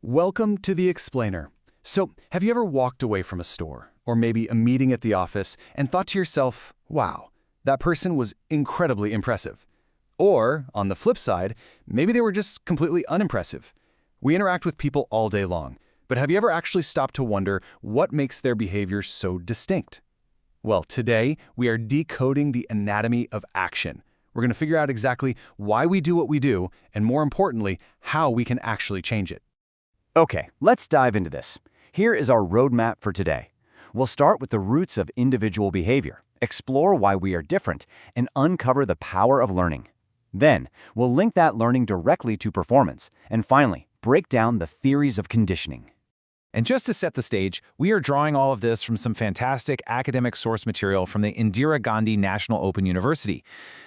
Welcome to The Explainer. So, have you ever walked away from a store, or maybe a meeting at the office, and thought to yourself, wow, that person was incredibly impressive? Or, on the flip side, maybe they were just completely unimpressive. We interact with people all day long, but have you ever actually stopped to wonder what makes their behavior so distinct? Well, today, we are decoding the anatomy of action. We're going to figure out exactly why we do what we do, and more importantly, how we can actually change it. Okay, let's dive into this. Here is our roadmap for today. We'll start with the roots of individual behavior, explore why we are different, and uncover the power of learning. Then, we'll link that learning directly to performance, and finally, break down the theories of conditioning. And just to set the stage, we are drawing all of this from some fantastic academic source material from the Indira Gandhi National Open University.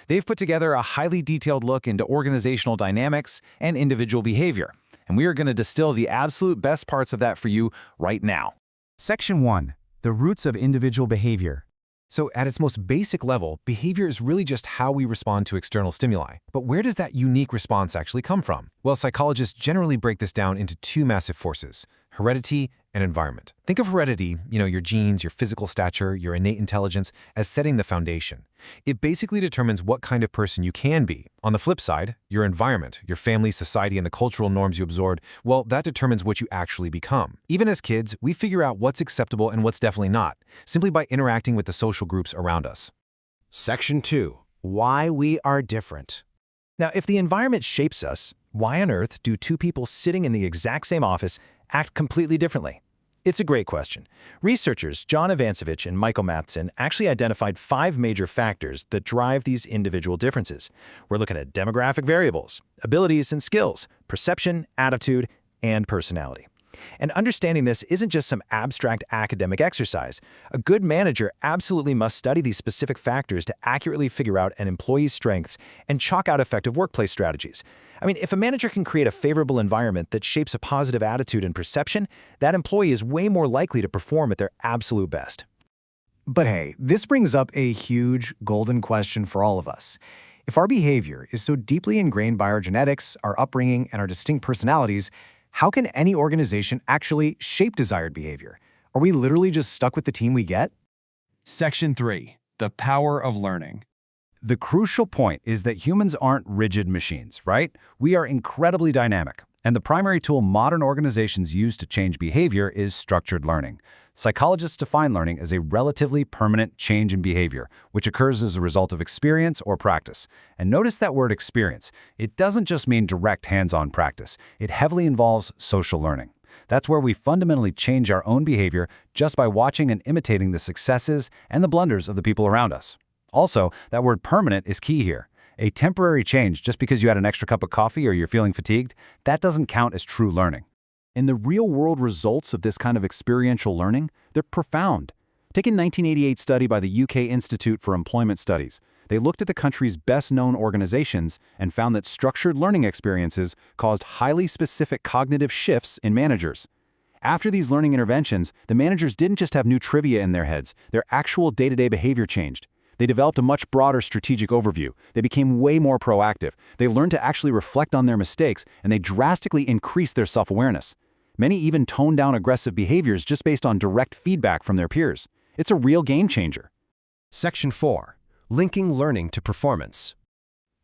They've put together a highly detailed look into organizational dynamics and individual behavior. And we are going to distill the absolute best parts of that for you right now. Section 1. The roots of individual behavior. So at its most basic level, behavior is really just how we respond to external stimuli. But where does that unique response actually come from? Well, psychologists generally break this down into two massive forces: heredity and environment. Think of heredity, your genes, your physical stature, your innate intelligence, as setting the foundation. It basically determines what kind of person you can be. On the flip side, your environment, your family, society, and the cultural norms you absorb, well, that determines what you actually become. Even as kids, we figure out what's acceptable and what's definitely not, simply by interacting with the social groups around us. Section 2. Why we are different. Now, if the environment shapes us, why on earth do two people sitting in the exact same office act completely differently? It's a great question. Researchers John Ivancevich and Michael Matheson actually identified 5 major factors that drive these individual differences. We're looking at demographic variables, abilities and skills, perception, attitude, and personality. And understanding this isn't just some abstract academic exercise. A good manager absolutely must study these specific factors to accurately figure out an employee's strengths and chalk out effective workplace strategies. If a manager can create a favorable environment that shapes a positive attitude and perception, that employee is way more likely to perform at their absolute best. But hey, this brings up a huge golden question for all of us. If our behavior is so deeply ingrained by our genetics, our upbringing, and our distinct personalities, how can any organization actually shape desired behavior? Are we literally just stuck with the team we get? Section 3. The power of learning. The crucial point is that humans aren't rigid machines, right? We are incredibly dynamic, and the primary tool modern organizations use to change behavior is structured learning. Psychologists define learning as a relatively permanent change in behavior, which occurs as a result of experience or practice. And notice that word experience. It doesn't just mean direct hands-on practice. It heavily involves social learning. That's where we fundamentally change our own behavior just by watching and imitating the successes and the blunders of the people around us. Also, that word permanent is key here. A temporary change just because you had an extra cup of coffee or you're feeling fatigued, that doesn't count as true learning. And the real-world results of this kind of experiential learning, they're profound. Take a 1988 study by the UK Institute for Employment Studies. They looked at the country's best-known organizations and found that structured learning experiences caused highly specific cognitive shifts in managers. After these learning interventions, the managers didn't just have new trivia in their heads, their actual day-to-day behavior changed. They developed a much broader strategic overview. They became way more proactive. They learned to actually reflect on their mistakes, and they drastically increased their self-awareness. Many even toned down aggressive behaviors just based on direct feedback from their peers. It's a real game changer. Section 4. Linking learning to performance.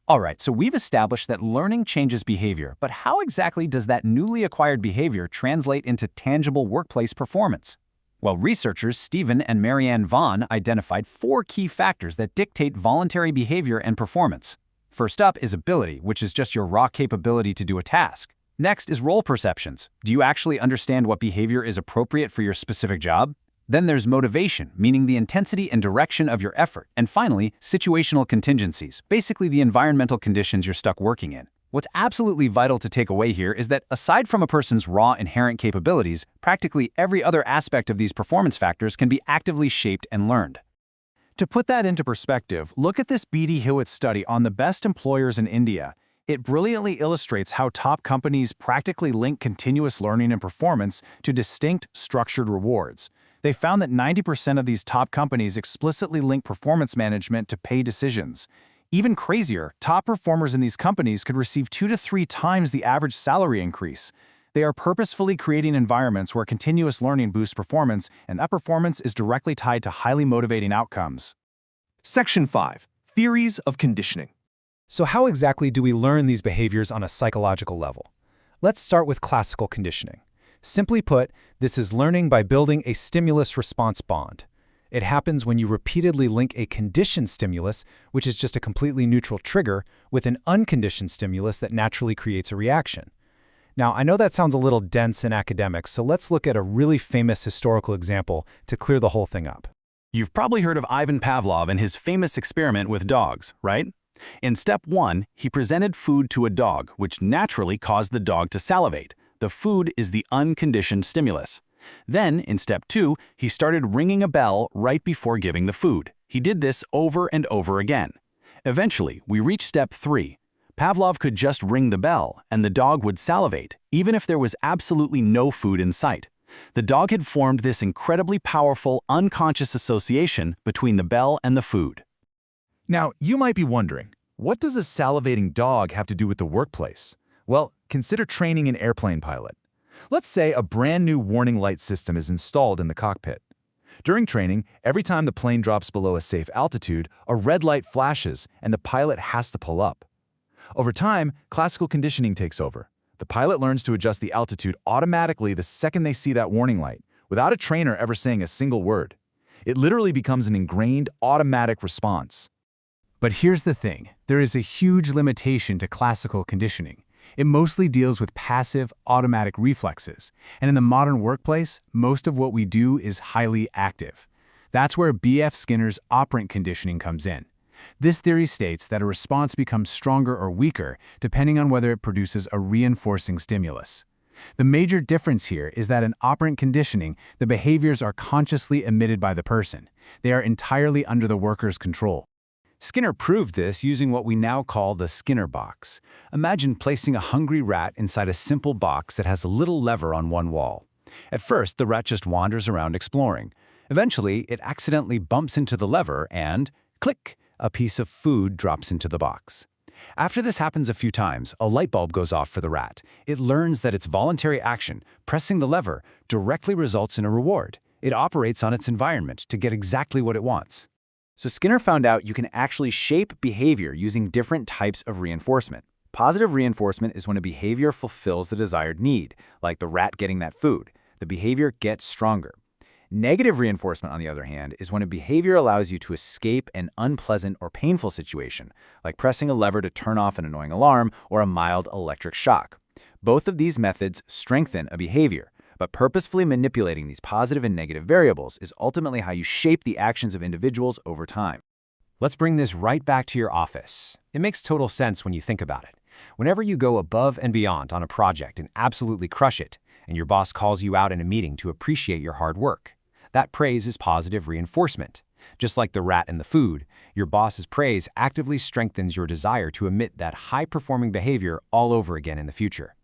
All right, so we've established that learning changes behavior, but how exactly does that newly acquired behavior translate into tangible workplace performance? Well, researchers Stephen and Marianne Vaughn identified 4 key factors that dictate voluntary behavior and performance. First up is ability, which is just your raw capability to do a task. Next is role perceptions. Do you actually understand what behavior is appropriate for your specific job? Then there's motivation, meaning the intensity and direction of your effort. And finally, situational contingencies, basically the environmental conditions you're stuck working in. What's absolutely vital to take away here is that aside from a person's raw inherent capabilities, practically every other aspect of these performance factors can be actively shaped and learned. To put that into perspective, look at this B.D. Hewitt study on the best employers in India. It brilliantly illustrates how top companies practically link continuous learning and performance to distinct structured rewards. They found that 90% of these top companies explicitly link performance management to pay decisions. Even crazier, top performers in these companies could receive 2 to 3 times the average salary increase. They are purposefully creating environments where continuous learning boosts performance, and that performance is directly tied to highly motivating outcomes. Section 5. Theories of conditioning. So how exactly do we learn these behaviors on a psychological level? Let's start with classical conditioning. Simply put, this is learning by building a stimulus-response bond. It happens when you repeatedly link a conditioned stimulus, which is just a completely neutral trigger, with an unconditioned stimulus that naturally creates a reaction. Now, I know that sounds a little dense and academic, so let's look at a really famous historical example to clear the whole thing up. You've probably heard of Ivan Pavlov and his famous experiment with dogs, right? In step 1, he presented food to a dog, which naturally caused the dog to salivate. The food is the unconditioned stimulus. Then, in step 2, he started ringing a bell right before giving the food. He did this over and over again. Eventually, we reached step 3. Pavlov could just ring the bell, and the dog would salivate, even if there was absolutely no food in sight. The dog had formed this incredibly powerful, unconscious association between the bell and the food. Now, you might be wondering, what does a salivating dog have to do with the workplace? Well, consider training an airplane pilot. Let's say a brand new warning light system is installed in the cockpit. During training, every time the plane drops below a safe altitude, a red light flashes and the pilot has to pull up. Over time, classical conditioning takes over. The pilot learns to adjust the altitude automatically the second they see that warning light, without a trainer ever saying a single word. It literally becomes an ingrained, automatic response. But here's the thing, there is a huge limitation to classical conditioning. It mostly deals with passive, automatic reflexes, and in the modern workplace, most of what we do is highly active. That's where B.F. Skinner's operant conditioning comes in. This theory states that a response becomes stronger or weaker depending on whether it produces a reinforcing stimulus. The major difference here is that in operant conditioning, the behaviors are consciously emitted by the person. They are entirely under the worker's control. Skinner proved this using what we now call the Skinner box. Imagine placing a hungry rat inside a simple box that has a little lever on one wall. At first, the rat just wanders around exploring. Eventually, it accidentally bumps into the lever and, click, a piece of food drops into the box. After this happens a few times, a light bulb goes off for the rat. It learns that its voluntary action, pressing the lever, directly results in a reward. It operates on its environment to get exactly what it wants. So Skinner found out you can actually shape behavior using different types of reinforcement. Positive reinforcement is when a behavior fulfills the desired need, like the rat getting that food. The behavior gets stronger. Negative reinforcement, on the other hand, is when a behavior allows you to escape an unpleasant or painful situation, like pressing a lever to turn off an annoying alarm or a mild electric shock. Both of these methods strengthen a behavior, but purposefully manipulating these positive and negative variables is ultimately how you shape the actions of individuals over time. Let's bring this right back to your office. It makes total sense when you think about it. Whenever you go above and beyond on a project and absolutely crush it, and your boss calls you out in a meeting to appreciate your hard work, that praise is positive reinforcement. Just like the rat and the food, your boss's praise actively strengthens your desire to emit that high-performing behavior all over again in the future.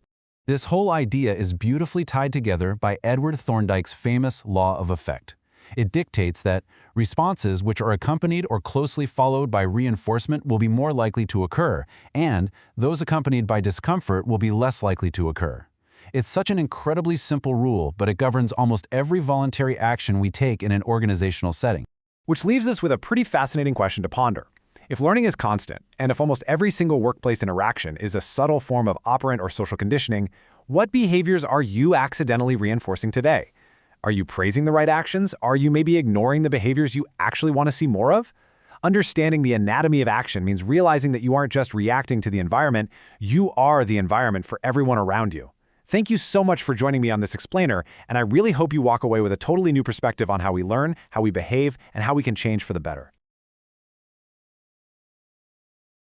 This whole idea is beautifully tied together by Edward Thorndike's famous law of effect. It dictates that responses which are accompanied or closely followed by reinforcement will be more likely to occur, and those accompanied by discomfort will be less likely to occur. It's such an incredibly simple rule, but it governs almost every voluntary action we take in an organizational setting. Which leaves us with a pretty fascinating question to ponder. If learning is constant, and if almost every single workplace interaction is a subtle form of operant or social conditioning, what behaviors are you accidentally reinforcing today? Are you praising the right actions? Are you maybe ignoring the behaviors you actually want to see more of? Understanding the anatomy of action means realizing that you aren't just reacting to the environment, you are the environment for everyone around you. Thank you so much for joining me on this explainer, and I really hope you walk away with a totally new perspective on how we learn, how we behave, and how we can change for the better.